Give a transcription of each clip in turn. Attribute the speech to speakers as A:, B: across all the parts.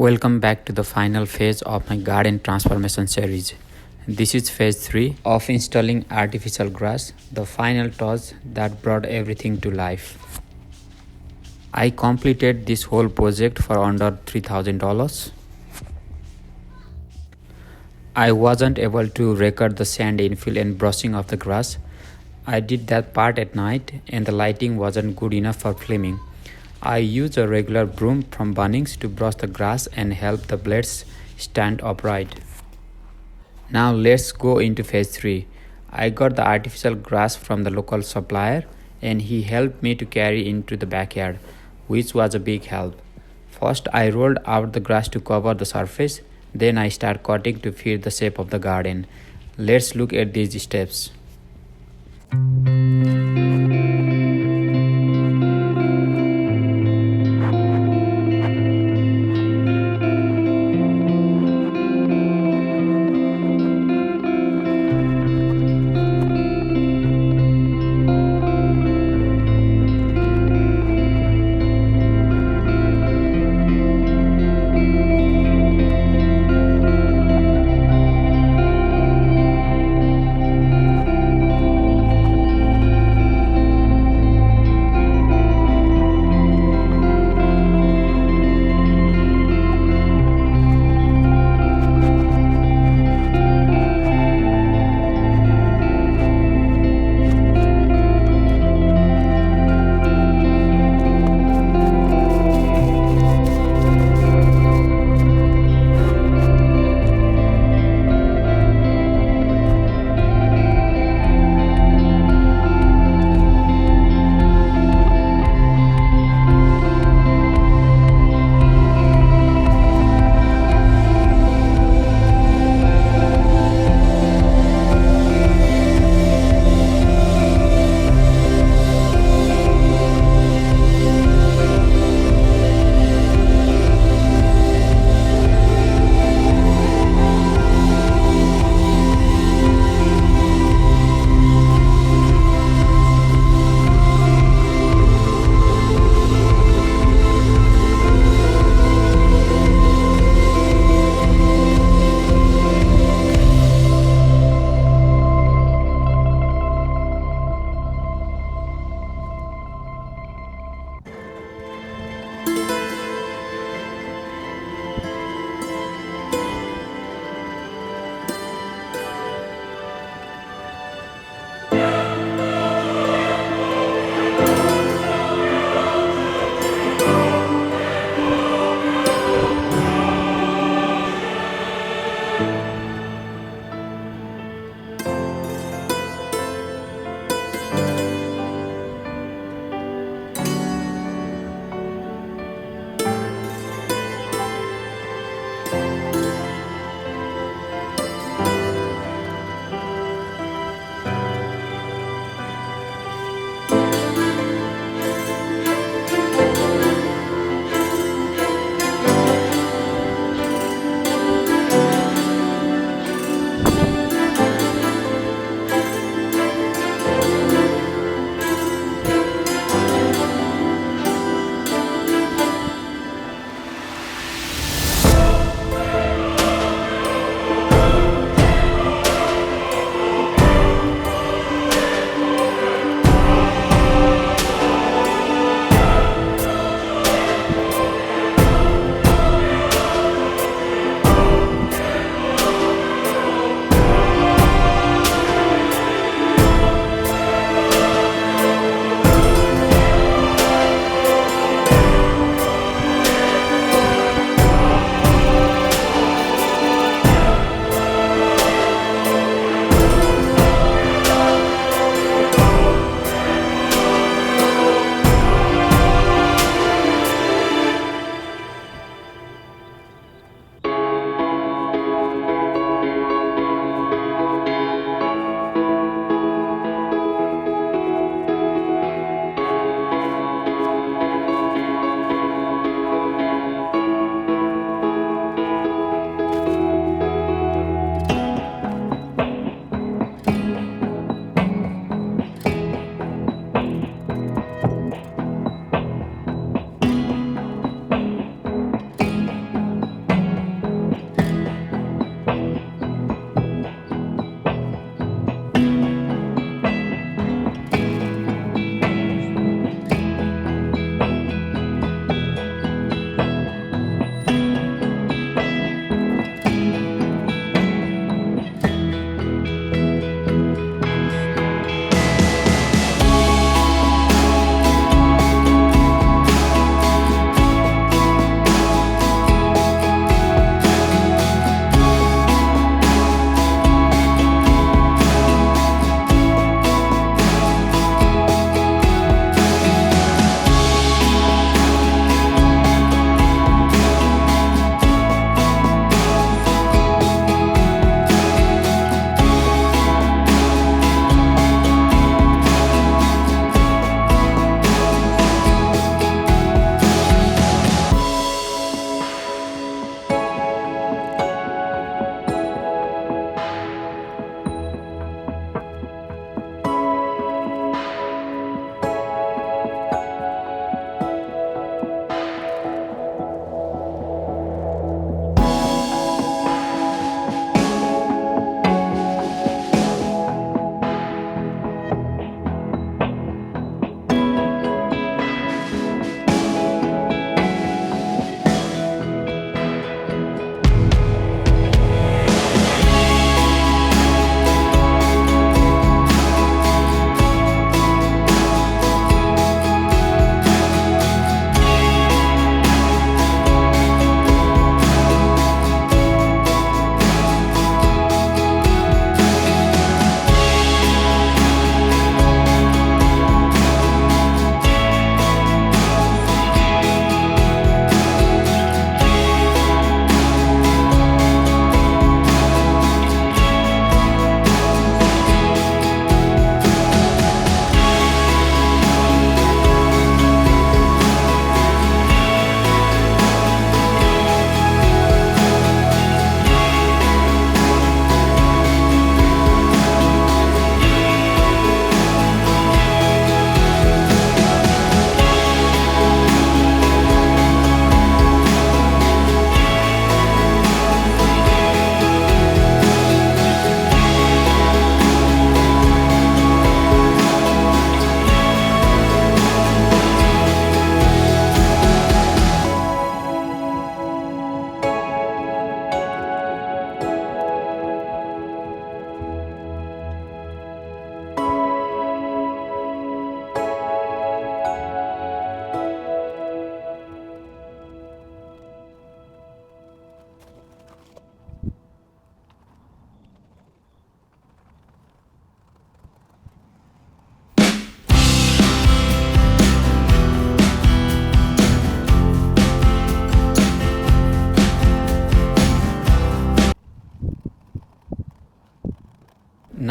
A: Welcome back to the final phase of my garden transformation series. This is phase 3 of installing artificial grass, the final touch that brought everything to life. I completed this whole project for under $3,000. I wasn't able to record the sand infill and brushing of the grass. I did that part at night and the lighting wasn't good enough for filming. I used a regular broom from Bunnings to brush the grass and help the blades stand upright. Now let's go into phase 3. I got the artificial grass from the local supplier and he helped me to carry into the backyard, which was a big help. First I rolled out the grass to cover the surface, then I start cutting to fit the shape of the garden. Let's look at these steps.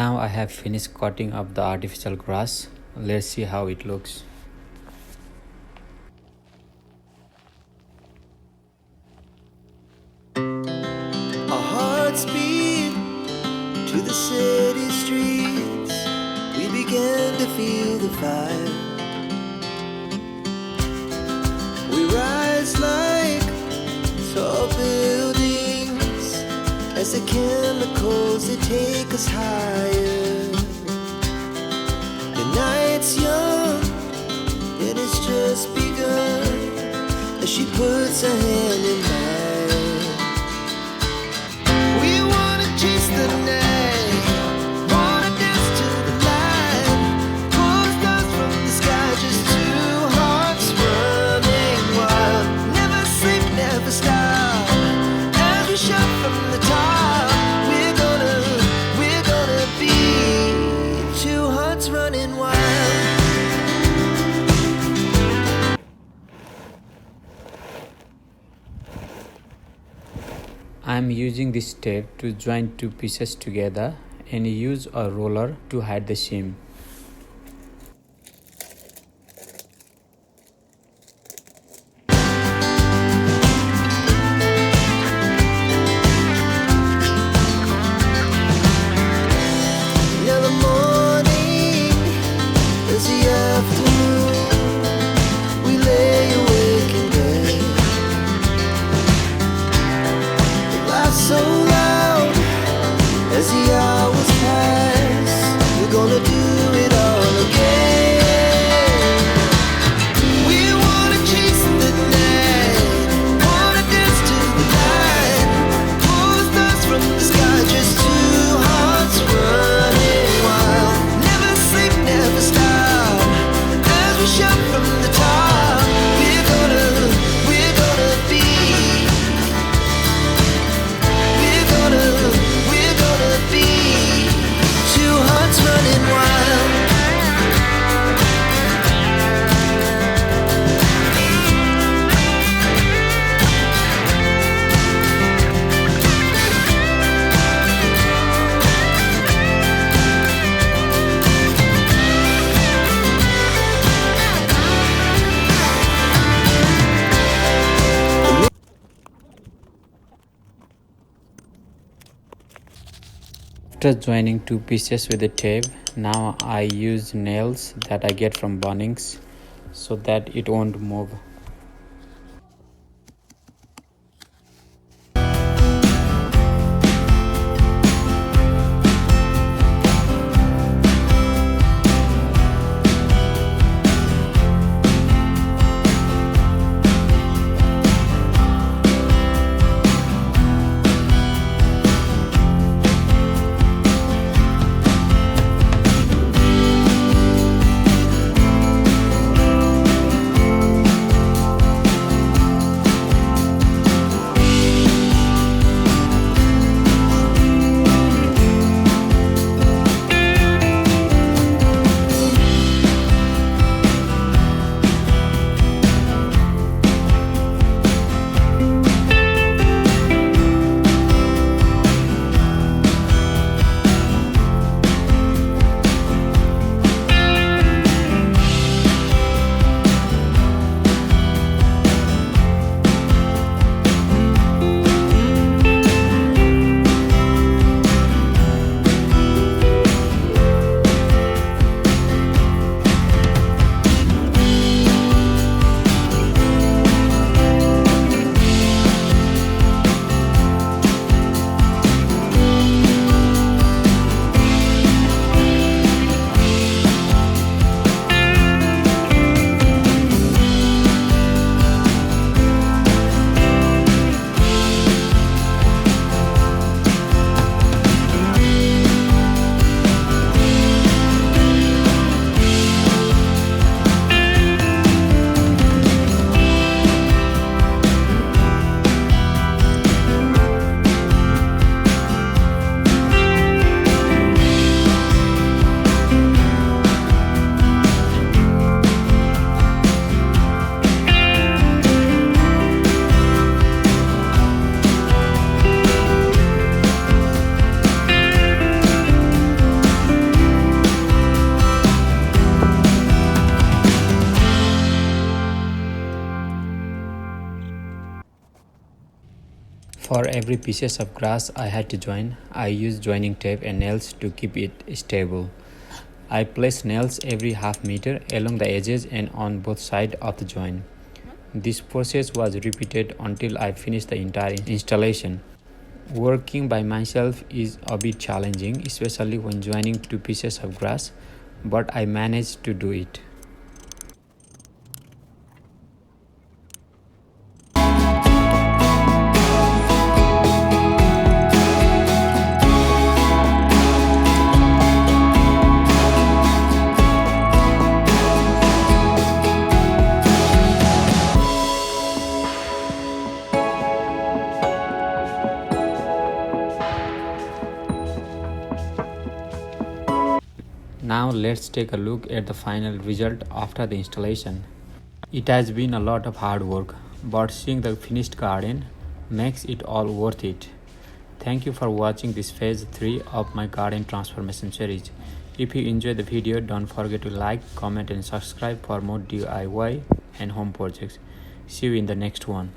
A: Now I have finished cutting up the artificial grass. Let's see how it looks.
B: Our hearts beat to the city streets. We began to feel the fire. We rise like tall buildings as the chemicals they take us higher. The night's young and it's just begun as she puts her hand in mine. We wanna chase the night, wanna dance to the light, pull stars from the sky, just two hearts running wild. Never sleep, never stop, as we shout from the top. We're gonna be two hearts running wild.
A: I'm using this tape to join two pieces together and use a roller to hide the seam.
B: Now the morning is the afternoon. We lay awake in bed. It laughs so loud as the hours pass. We're gonna do it all again. We wanna chase the night, wanna dance to the light, pull the stars from the sky, just two hearts running wild. Never sleep, never stop, as we shout from the top. We're gonna be, we're gonna be two hearts running wild.
A: After joining two pieces with the tape, now I use nails that I get from Bunnings so that it won't move. For every pieces of grass I had to join, I used joining tape and nails to keep it stable. I placed nails every half meter along the edges and on both sides of the joint. This process was repeated until I finished the entire installation. Working by myself is a bit challenging, especially when joining two pieces of grass, but I managed to do it. Now let's take a look at the final result after the installation. It has been a lot of hard work, but seeing the finished garden makes it all worth it. Thank you for watching this phase 3 of my garden transformation series. If you enjoyed the video, don't forget to like, comment and subscribe for more DIY and home projects. See you in the next one.